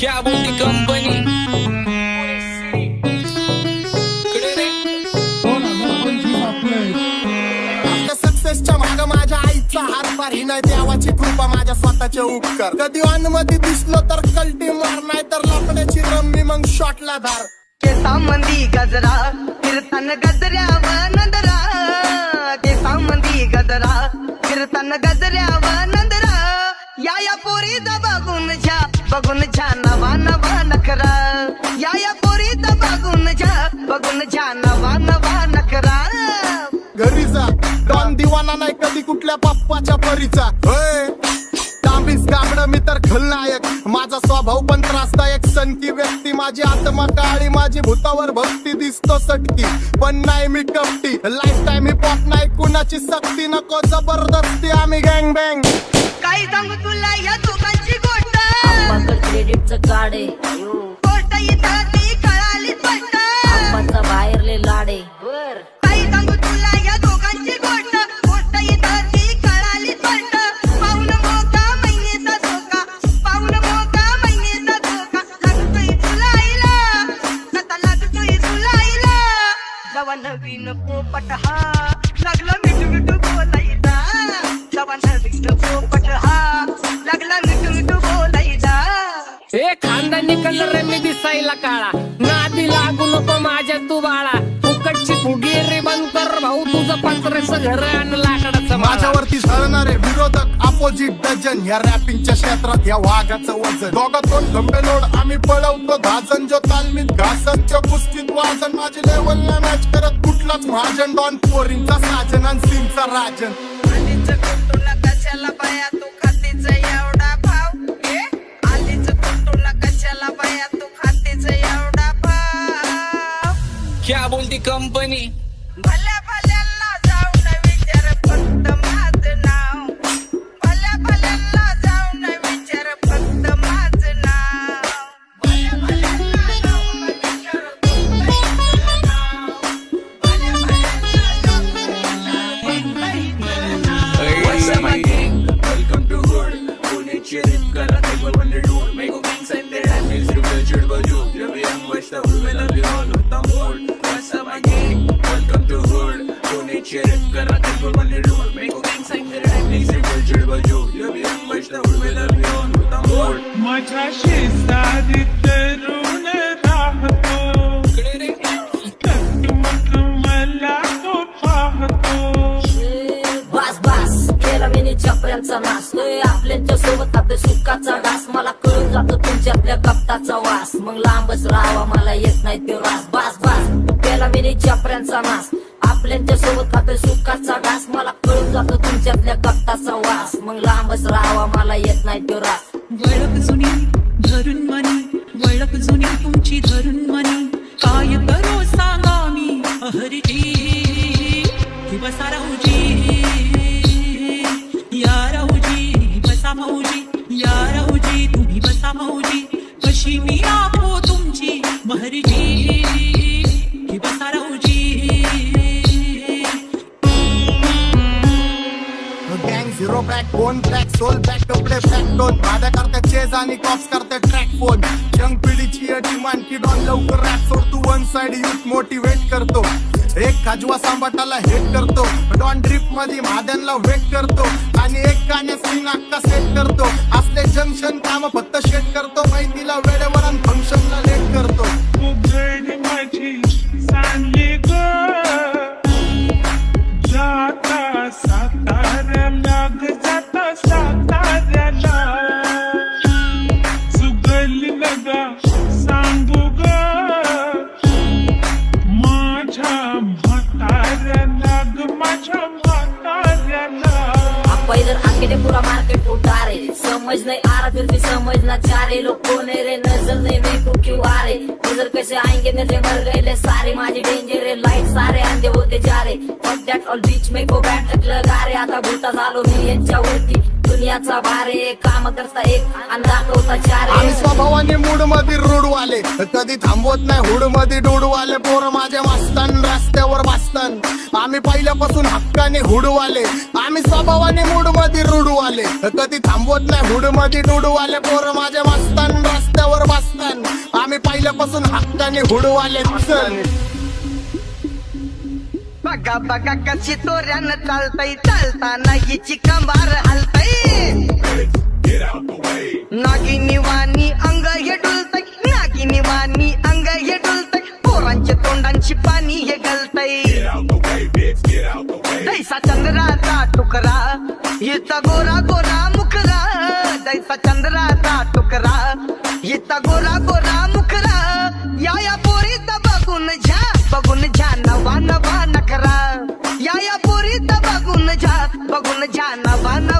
क्या बोलती कंपनी सक्सेसच्या माग माझ्या आईचा हातभार ही नाही देवाची कृपा माझ्या स्वतःचे उपकार कधी मध्ये दिसलो तर कल्टी मार नाही तर लपण्याची रम्मी मग शॉटला धार केसांमंदी गजरा फिरताना गजऱ्यावर नंदरा केसांमंदी गजरा फिरताना गजऱ्यावर नंदरा या पोरीचा बघून झा नवा नवा नखरा या पोरीचा बघून झा नवा नवा नखरा घरी जा डॉन दिवाना नाही कधी कुठल्या बाप्पाच्या परीचा तांबीस गाबड मी तर खलनायक माझा स्वभाव पण त्रासदायक सनकी व्यक्ती माझी आत्मा काळी माझी भूतावर भक्ती दिसतो सटकी पण नाही मी कपटी लाईफ टाइम ही पॉप नाही कुणाची सक्ती नको जबरदस्ती आम्ही गँग बँग काही सांगू तुला या दोघांची गोष्ट क्रेडिटचं कार्ड आहे गोष्ट इथं ती कळाली स्पष्ट आप्पाचा बाहेरले लाडे काही सांगू तुला या दोघांची गोष्ट गोष्ट इथं ती कळाली स्पष्ट पाऊन मोका महिन्याचा धोका पाऊन मोका महिन्याचा धोका लागतोय तुलाईला आता लागतोय तुलाईला जवा नवीन पोपट हा लागला मिठू मिठू बोलायला जवा नवीन पोपट हा लागला मिठू मिठू बोलायला ए खानदानी कलर मी दिसायला काळा नादी लागू नको माझ्या तू बाळा फुकटची फुगी रे बंद कर भाऊ तुझं पत्रेचं घर आणि लाकडाचं माझ्यावरती झळणारे विरोधक अपोजिट डजन या रॅपिंगच्या क्षेत्रात या वाघाचं वजन दोघातून खंबे लोड आम्ही पळवतो धाजन जो तालमीत घासनच्या कुस्तीत वाजन माझी लेवल ना मॅच करत कुठलाच महाजन डॉन पोरींचा साजन आणि सिंगचा राजन आधीच तुला कशाला बाया तू खातीच एवढा भाव आधीच तुला कशाला बाया तू खातीच एवढा भाव क्या बोलती कंपनी भल्या भल्यांना जाऊन विचार फक्त माझं नाव भल्या भल्यांना जाऊन विचार फक्त माझं नाव भल्या भल्यांना जाऊन विचार फक्त माझं नाव भल्या भल्यांना जाऊन What's up, my gang? Welcome to Hood. Pune cheering kara table when they do. Make a gang sign their hand is revealed by you. You're young, but the women love you all with the mood. What's up, my gang? Welcome to Hood. Pune cheering kara table when they do. Make a gang sign their hand is revealed by you. You're young, but the women love you all with the mood. माझ्या शेजारी तरुण राहतो मग मला तो पाहतो बास बास केला मी चपऱ्यांचा नाश आपल्याच्या सोबत आपल्या सुखाचा डास मला कळून जातो तुमच्यातल्या कपटाचा वास मग लांबच राहावा मला येत नाही ते रास बास बास केला मी चपऱ्यांचा नाश आपल्याच्या सोबत आपल्या सुखाचा डास मला कळून जातो तुमच्यातल्या कपटाचा वास मग लांबच राहावा मला येत नाही तो रास वळख जुनी धरून मनी वळख जुनी तुमची धरून मनी काय करो सांगा मी अहरीजी की बसा राहूजी या राहूजी बसा भाऊजी या राहूजी तुम्ही बसा भाऊजी कशी मी आपो तुमची महरीजी की बसा राहूजी गँग zero back bone black soul back कपडे बॅक टोन माझ्या करते चेज आणि कॉप्स करते ट्रॅक फोन यंग पिढीची डिमांड की डॉन लवकर रॅप सोड तू वन साइड युथ मोटिवेट करतो एक खाजवा सांबाटाला हेट करतो डॉन ड्रिप मध्ये महाद्यांना वेट करतो आणि एक गाण्या सीन अक्का सेट करतो असले जंक्शन काम फक्त शेट करतो माहितीला वेळेवर आणि फंक्शनला लेट करतो उघड माझी सांगली ग जाता साताऱ्याला ग जाता साताऱ्याला सुगली लगा सांगू ग माझ्या म्हाताऱ्याला ग माझ्या म्हाताऱ्याला आपा इधर आके पूरा मार्केट उठा रे समझ नहीं आ रहा फिर भी समझना चाह रहे लोग कौन है रे नजर नहीं मेरे को क्यों आ रहे नजर कैसे आएंगे मेरे मर गए ले सारे माझे डेंजर है लाइट सारे अंधे होते जा रहे फक दॅट ऑल बीच में को बॅट लगा रे आता भूता झालो मी यांच्यावरती दुनियाचा भारे काम करता एक आणि दाखवता चार आम्ही स्वभावाने मूड मध्ये रूढवाले कधी थांबवत नाही हुड मध्ये डोडवाले पोर माझ्या मस्तान रस्त्यावर बसतान आम्ही पहिल्यापासून हक्काने हुडवाले आम्ही स्वभावाने मूड मध्ये रूढवाले कधी थांबवत नाही हुड मध्ये डोडवाले पोर माझ्या मस्तान रस्त्यावर बसतान पटकन, आम्ही पहिल्यापासून हक्काने हुडवाले चल. बघा बघा कशी तोऱ्यानं चालतय, चालताना हिची कंबार हलतय. नागिनी वाणी अंग हे डुलतय, नागिनी वाणी अंग हे डुलतय. पोरांच्या तोंडांची पाणी हे गलतय. दैसा चंद्राचा तुकरा हिचा गोरा गोरा मुखरा. दैसा चंद्राचा तुकरा हिचा गोरा गोरा मुखरा. या पोरीचा बघून झा नवा नवा नखरा. या पोरीचा बघून झा नवा नवा